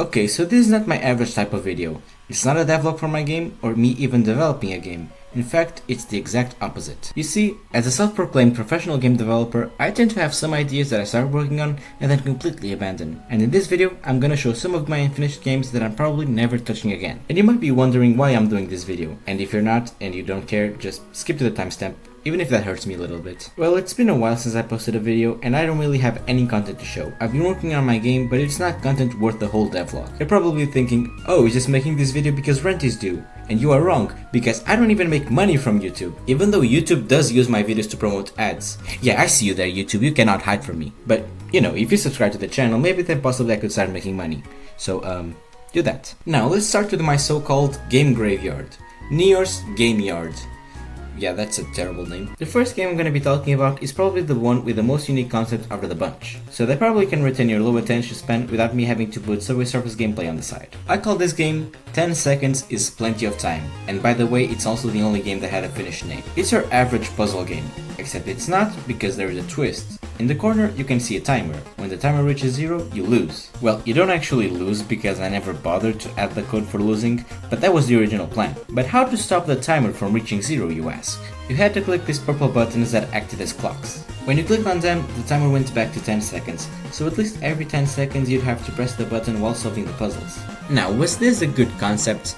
Okay, so this is not my average type of video. It's not a devlog for my game, or me even developing a game. In fact, it's the exact opposite. You see, as a self-proclaimed professional game developer, I tend to have some ideas that I start working on and then completely abandon. And in this video, I'm gonna show some of my unfinished games that I'm probably never touching again. And you might be wondering why I'm doing this video, and if you're not, and you don't care, just skip to the timestamp, even if that hurts me a little bit. Well, it's been a while since I posted a video, and I don't really have any content to show. I've been working on my game, but it's not content worth the whole devlog. You're probably thinking, oh, he's just making this video because rent is due. And you are wrong, because I don't even make money from YouTube, even though YouTube does use my videos to promote ads. Yeah, I see you there, YouTube, you cannot hide from me. But, you know, if you subscribe to the channel, maybe then possibly I could start making money. So, do that. Now, let's start with my so-called game graveyard. Neor's Game Yard. Yeah, that's a terrible name. The first game I'm going to be talking about is probably the one with the most unique concept out of the bunch, so they probably can retain your low attention span without me having to put Subway Surfers gameplay on the side. I call this game 10 Seconds is Plenty of Time, and by the way, it's also the only game that had a finished name. It's your average puzzle game, except it's not, because there is a twist. In the corner, you can see a timer. When the timer reaches 0, you lose. Well, you don't actually lose because I never bothered to add the code for losing, but that was the original plan. But how to stop the timer from reaching 0, you ask? You had to click these purple buttons that acted as clocks. When you clicked on them, the timer went back to 10 seconds, so at least every 10 seconds you'd have to press the button while solving the puzzles. Now, was this a good concept?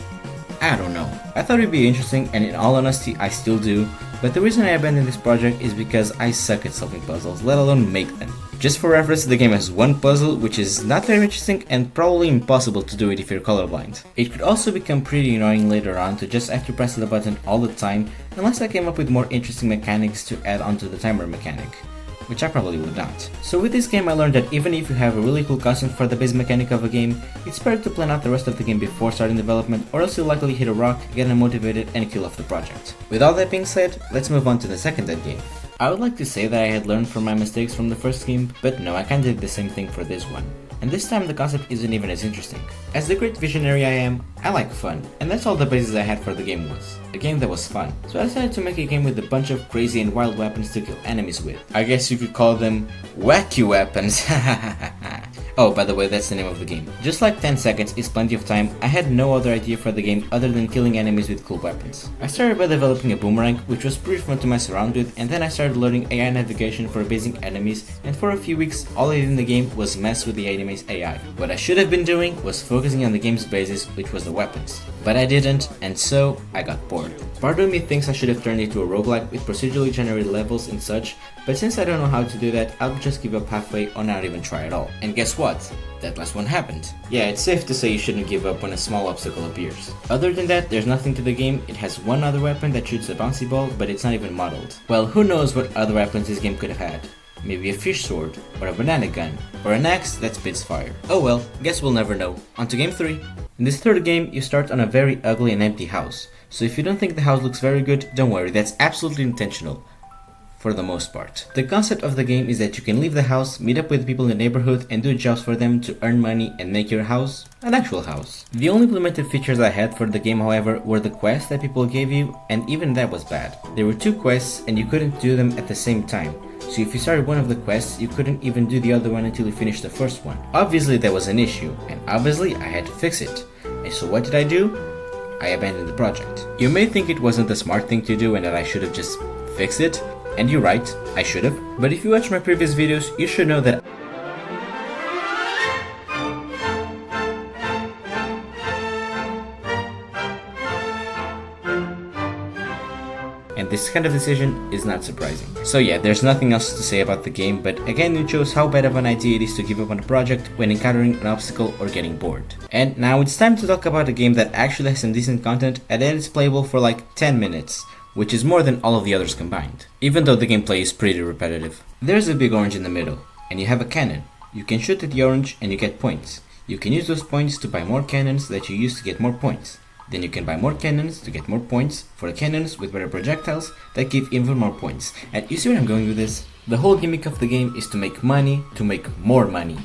I don't know. I thought it'd be interesting, and in all honesty, I still do, but the reason I abandoned this project is because I suck at solving puzzles, let alone make them. Just for reference, the game has one puzzle, which is not very interesting and probably impossible to do it if you're colorblind. It could also become pretty annoying later on to just have to press the button all the time, unless I came up with more interesting mechanics to add onto the timer mechanic, which I probably would not. So with this game I learned that even if you have a really cool concept for the base mechanic of a game, it's better to plan out the rest of the game before starting development, or else you'll likely hit a rock, get unmotivated, and kill off the project. With all that being said, let's move on to the second dead game. I would like to say that I had learned from my mistakes from the first game, but no, I kinda did the same thing for this one. And this time the concept isn't even as interesting. As the great visionary I am, I like fun, and that's all the basis I had for the game was. A game that was fun. So I decided to make a game with a bunch of crazy and wild weapons to kill enemies with. I guess you could call them wacky weapons. Oh, by the way, that's the name of the game. Just like 10 Seconds is Plenty of Time, I had no other idea for the game other than killing enemies with cool weapons. I started by developing a boomerang, which was pretty fun to mess around with, and then I started learning AI navigation for basing enemies, and for a few weeks, all I did in the game was mess with the enemy's AI. What I should have been doing was focusing on the game's basis, which was the weapons. But I didn't, and so I got bored. Part of me thinks I should have turned it into a roguelike with procedurally generated levels and such, but since I don't know how to do that, I'll just give up halfway or not even try at all. And guess what? That last one happened. Yeah, it's safe to say you shouldn't give up when a small obstacle appears. Other than that, there's nothing to the game. It has one other weapon that shoots a bouncy ball, but it's not even modeled. Well, who knows what other weapons this game could have had. Maybe a fish sword, or a banana gun, or an axe that spits fire. Oh well, guess we'll never know. On to game 3. In this third game, you start on a very ugly and empty house. So if you don't think the house looks very good, don't worry, that's absolutely intentional. For the most part. The concept of the game is that you can leave the house, meet up with people in the neighborhood and do jobs for them to earn money and make your house an actual house. The only implemented features I had for the game, however, were the quests that people gave you, and even that was bad. There were 2 quests and you couldn't do them at the same time. So if you started one of the quests, you couldn't even do the other one until you finished the first one. Obviously that was an issue, and obviously I had to fix it. And so what did I do? I abandoned the project. You may think it wasn't the smart thing to do and that I should have just fixed it. And you're right, I should have. But if you watch my previous videos, you should know that and this kind of decision is not surprising. So yeah, there's nothing else to say about the game, but again it shows how bad of an idea it is to give up on a project when encountering an obstacle or getting bored. And now it's time to talk about a game that actually has some decent content and that is playable for like 10 minutes. Which is more than all of the others combined, even though the gameplay is pretty repetitive. There's a big orange in the middle, and you have a cannon. You can shoot at the orange and you get points. You can use those points to buy more cannons that you use to get more points. Then you can buy more cannons to get more points for cannons with better projectiles that give even more points. And you see where I'm going with this? The whole gimmick of the game is to make money to make more money.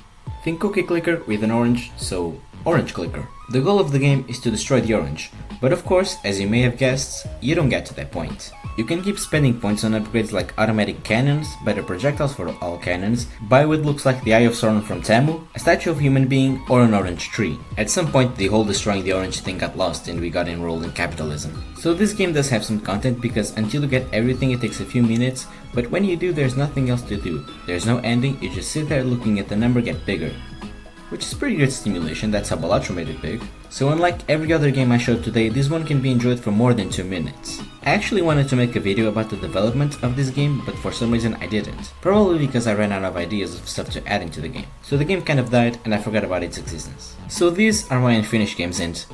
Think cookie clicker with an orange, so Orange Clicker. The goal of the game is to destroy the orange, but of course, as you may have guessed, you don't get to that point. You can keep spending points on upgrades like automatic cannons, better projectiles for all cannons, buy what looks like the Eye of Sauron from Tamu, a statue of a human being, or an orange tree. At some point the whole destroying the orange thing got lost and we got enrolled in capitalism. So this game does have some content because until you get everything it takes a few minutes, but when you do there's nothing else to do. There's no ending, you just sit there looking at the number get bigger. Which is pretty good stimulation, that's how Balatro made it big. So unlike every other game I showed today, this one can be enjoyed for more than 2 minutes. I actually wanted to make a video about the development of this game, but for some reason I didn't. Probably because I ran out of ideas of stuff to add into the game. So the game kind of died and I forgot about its existence. So these are my unfinished games and...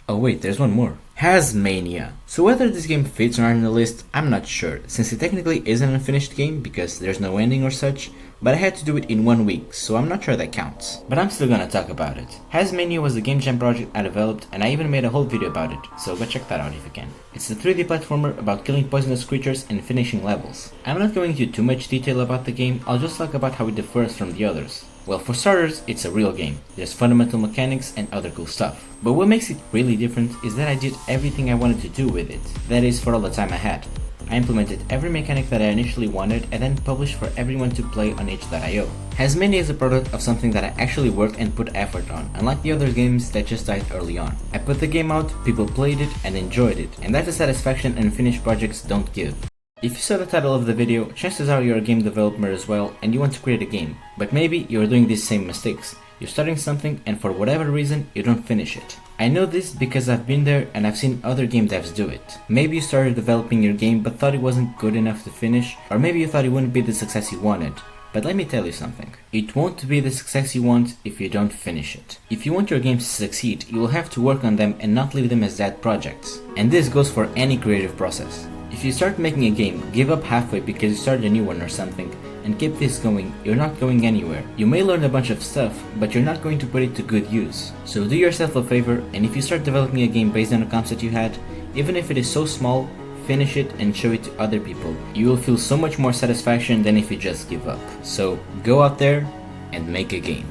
oh wait, there's one more. Hazmania. So whether this game fits or not in the list, I'm not sure, since it technically is an unfinished game because there's no ending or such, but I had to do it in 1 week, so I'm not sure that counts. But I'm still gonna talk about it. Hazmania was the game jam project I developed and I even made a whole video about it, so go check that out if you can. It's a 3D platformer about killing poisonous creatures and finishing levels. I'm not going into too much detail about the game, I'll just talk about how it differs from the others. Well, for starters, it's a real game. There's fundamental mechanics and other cool stuff. But what makes it really different is that I did everything I wanted to do with it. That is, for all the time I had. I implemented every mechanic that I initially wanted and then published for everyone to play on itch.io. Hazmania is a product of something that I actually worked and put effort on, unlike the other games that just died early on. I put the game out, people played it and enjoyed it, and that's a satisfaction unfinished projects don't give. If you saw the title of the video, chances are you're a game developer as well and you want to create a game, but maybe you're doing these same mistakes. You're starting something and for whatever reason you don't finish it. I know this because I've been there and I've seen other game devs do it. Maybe you started developing your game but thought it wasn't good enough to finish, or maybe you thought it wouldn't be the success you wanted. But let me tell you something. It won't be the success you want if you don't finish it. If you want your games to succeed, you will have to work on them and not leave them as dead projects. And this goes for any creative process. If you start making a game, give up halfway because you started a new one or something, and keep this going, you're not going anywhere. You may learn a bunch of stuff, but you're not going to put it to good use. So do yourself a favor, and if you start developing a game based on a concept you had, even if it is so small, finish it and show it to other people. You will feel so much more satisfaction than if you just give up. So go out there and make a game.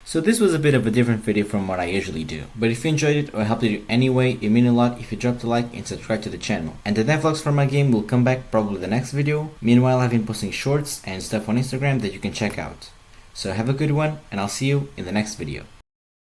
So this was a bit of a different video from what I usually do, but if you enjoyed it or helped you anyway, it means a lot if you drop a like and subscribe to the channel. And the devlogs for my game will come back probably the next video. Meanwhile, I've been posting shorts and stuff on Instagram that you can check out. So have a good one and I'll see you in the next video.